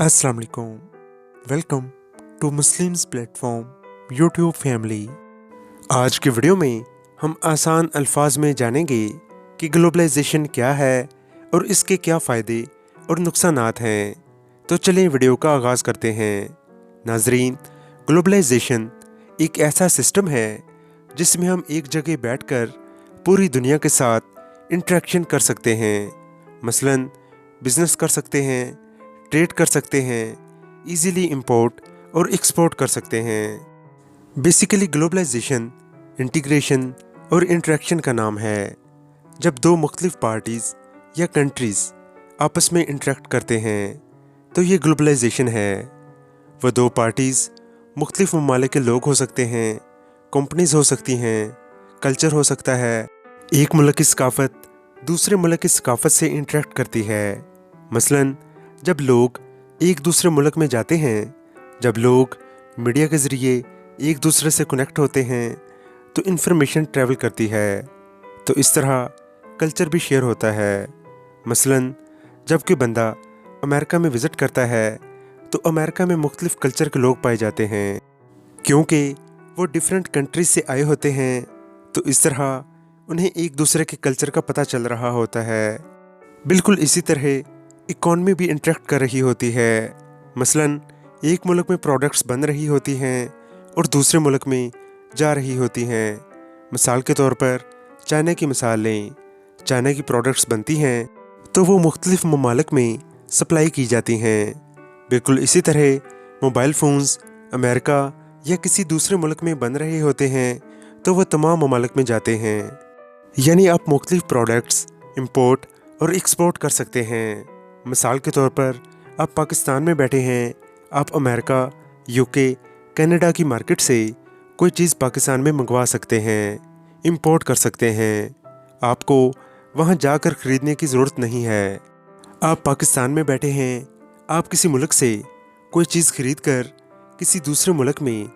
अस्सलाम वालेकुम। Welcome to Muslims platform YouTube family. आज की वीडियो में हम आसान अल्फाज में जानेंगे कि ग्लोबलाइजेशन क्या है और इसके क्या फ़ायदे और नुकसानात हैं। तो चलिए वीडियो का आगाज़ करते हैं। नाजरीन, ग्लोबलाइजेशन एक ऐसा सिस्टम है जिसमें हम एक जगह बैठकर पूरी दुनिया के साथ इंटरेक्शन कर सकते हैं। मसलन बिज़नेस कर सकते हैं, ट्रेड कर सकते हैं, इजीली इंपोर्ट और एक्सपोर्ट कर सकते हैं। बेसिकली ग्लोबलाइजेशन इंटीग्रेशन और इंटरेक्शन का नाम है। जब दो मुख्तलिफ पार्टीज़ या कंट्रीज़ आपस में इंटरेक्ट करते हैं तो ये ग्लोबलाइजेशन है। वो दो पार्टीज़ मुख्तलिफ ममालिक के लोग हो सकते हैं, कंपनीज हो सकती हैं, कल्चर हो सकता है। एक मुल्क की सकाफत दूसरे मुल्क की सकाफत से इंटरेक्ट करती है। मसलन जब लोग एक दूसरे मुल्क में जाते हैं, जब लोग मीडिया के ज़रिए एक दूसरे से कनेक्ट होते हैं तो इन्फॉर्मेशन ट्रैवल करती है। तो इस तरह कल्चर भी शेयर होता है। मसलन जब कोई बंदा अमेरिका में विज़िट करता है तो अमेरिका में मुख्तलिफ कल्चर के लोग पाए जाते हैं, क्योंकि वो डिफरेंट कंट्रीज से आए होते हैं। तो इस तरह उन्हें एक दूसरे के कल्चर का पता चल रहा होता है। बिल्कुल इसी तरह इकॉनमी भी इंटरेक्ट कर रही होती है। मसलन एक मुल्क में प्रोडक्ट्स बन रही होती हैं और दूसरे मुल्क में जा रही होती हैं। मिसाल के तौर पर चाइना की मिसाल लें। चाइना की प्रोडक्ट्स बनती हैं तो वो मुख्तलिफ ममालिक में सप्लाई की जाती हैं। बिल्कुल इसी तरह मोबाइल फ़ोन्स अमेरिका या किसी दूसरे मुल्क में बन रहे होते हैं तो वो तमाम ममालिक में जाते हैं। यानी आप मुख्तलिफ प्रोडक्ट्स इंपोर्ट और एक्सपोर्ट कर सकते हैं। मिसाल के तौर पर आप पाकिस्तान में बैठे हैं, आप अमेरिका, यूके, कनाडा की मार्केट से कोई चीज़ पाकिस्तान में मंगवा सकते हैं, इंपोर्ट कर सकते हैं। आपको वहाँ जाकर ख़रीदने की ज़रूरत नहीं है। आप पाकिस्तान में बैठे हैं, आप किसी मुल्क से कोई चीज़ ख़रीद कर किसी दूसरे मुल्क में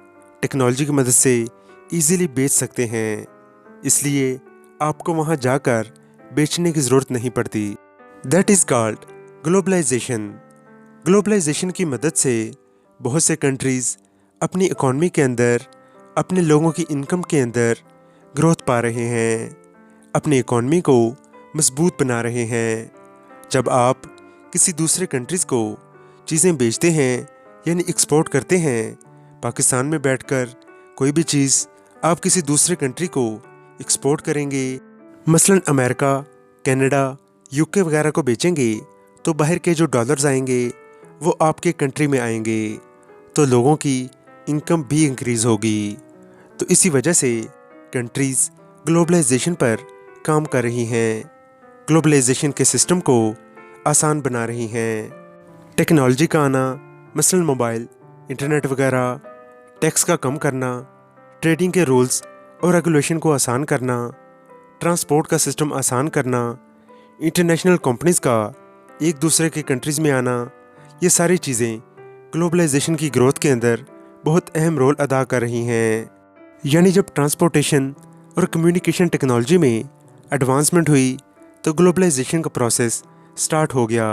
टेक्नोलॉजी की मदद से ईज़िली बेच सकते हैं। इसलिए आपको वहाँ जाकर बेचने की ज़रूरत नहीं पड़ती। That is called globalisation. Globalisation की मदद से बहुत से कंट्रीज़ अपनी इकॉनमी के अंदर, अपने लोगों की इनकम के अंदर ग्रोथ पा रहे हैं, अपनी इकॉनमी को मजबूत बना रहे हैं। जब आप किसी दूसरे कंट्रीज़ को चीज़ें बेचते हैं यानी एक्सपोर्ट करते हैं, पाकिस्तान में बैठकर कोई भी चीज़ आप किसी दूसरे कंट्री को एक्सपोर्ट करेंगे, मसलन अमेरिका, कनाडा, यूके वगैरह को बेचेंगे तो बाहर के जो डॉलर्स आएंगे वो आपके कंट्री में आएंगे, तो लोगों की इनकम भी इंक्रीज़ होगी। तो इसी वजह से कंट्रीज़ ग्लोबलाइजेशन पर काम कर रही हैं, ग्लोबलाइजेशन के सिस्टम को आसान बना रही हैं। टेक्नोलॉजी का आना, मसलन मोबाइल, इंटरनेट वगैरह, टैक्स का कम करना, ट्रेडिंग के रूल्स और रेगुलेशन को आसान करना, ट्रांसपोर्ट का सिस्टम आसान करना, इंटरनेशनल कंपनीज़ का एक दूसरे के कंट्रीज़ में आना, ये सारी चीज़ें ग्लोबलाइजेशन की ग्रोथ के अंदर बहुत अहम रोल अदा कर रही हैं। यानी जब ट्रांसपोर्टेशन और कम्युनिकेशन टेक्नोलॉजी में एडवांसमेंट हुई तो ग्लोबलाइजेशन का प्रोसेस स्टार्ट हो गया।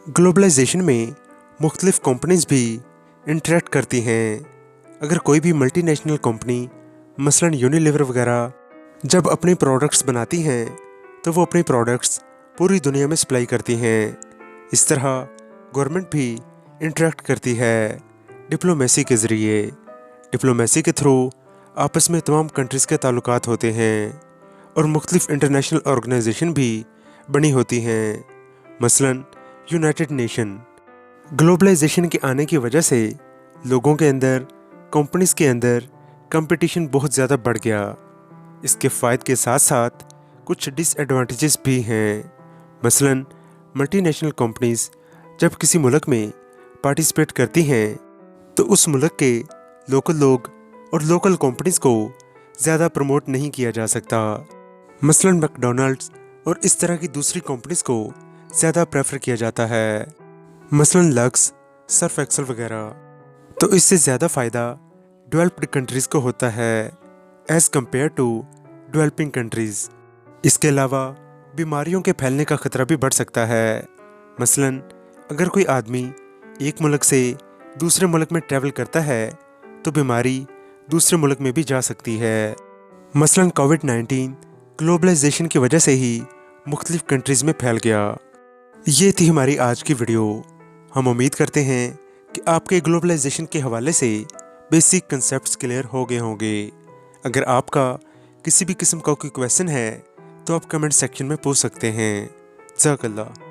ग्लोबलाइजेशन में मुख्तलिफ कंपनीज़ भी इंटरेक्ट करती हैं। अगर कोई भी मल्टीनेशनल कंपनी, मसलन यूनिलीवर वगैरह, जब अपने प्रोडक्ट्स बनाती हैं तो वो अपने प्रोडक्ट्स पूरी दुनिया में सप्लाई करती हैं। इस तरह गवर्नमेंट भी इंटरेक्ट करती है डिप्लोमेसी के ज़रिए। डिप्लोमेसी के थ्रू आपस में तमाम कंट्रीज़ के ताल्लुकात होते हैं और मुख्तलिफ इंटरनेशनल ऑर्गेनाइजेशन भी बनी होती हैं, मसलन यूनाइटेड नेशन। ग्लोबलाइजेशन के आने की वजह से लोगों के अंदर, कंपनीज़ के अंदर कंपटीशन बहुत ज़्यादा बढ़ गया। इसके फ़ायदे के साथ साथ कुछ डिसएडवांटेजेस भी हैं। मसलन मल्टीनेशनल कंपनीज़ जब किसी मुल्क में पार्टिसिपेट करती हैं तो उस मुल्क के लोकल लोग और लोकल कंपनीज़ को ज़्यादा प्रमोट नहीं किया जा सकता। मसलन मैकडॉनल्ड्स और इस तरह की दूसरी कंपनीज़ को ज़्यादा प्रेफर किया जाता है, मसलन लक्स, सर्फ एक्सेल वगैरह। तो इससे ज़्यादा फ़ायदा डेवलप्ड कंट्रीज़ को होता है as compare to developing countries. इसके अलावा बीमारियों के फैलने का ख़तरा भी बढ़ सकता है। मसलन अगर कोई आदमी एक मुल्क से दूसरे मुल्क में ट्रैवल करता है तो बीमारी दूसरे मुल्क में भी जा सकती है। मसलन कोविड-19 ग्लोबलाइजेशन की वजह से ही मुख्तलिफ कंट्रीज़ में फैल गया। ये थी हमारी आज की वीडियो। हम उम्मीद करते हैं कि आपके ग्लोबलाइजेशन के हवाले से बेसिक कंसेप्ट्स क्लियर हो गए होंगे। अगर आपका किसी भी किस्म का कोई क्वेश्चन है तो आप कमेंट सेक्शन में पूछ सकते हैं। जज़ाकल्लाह।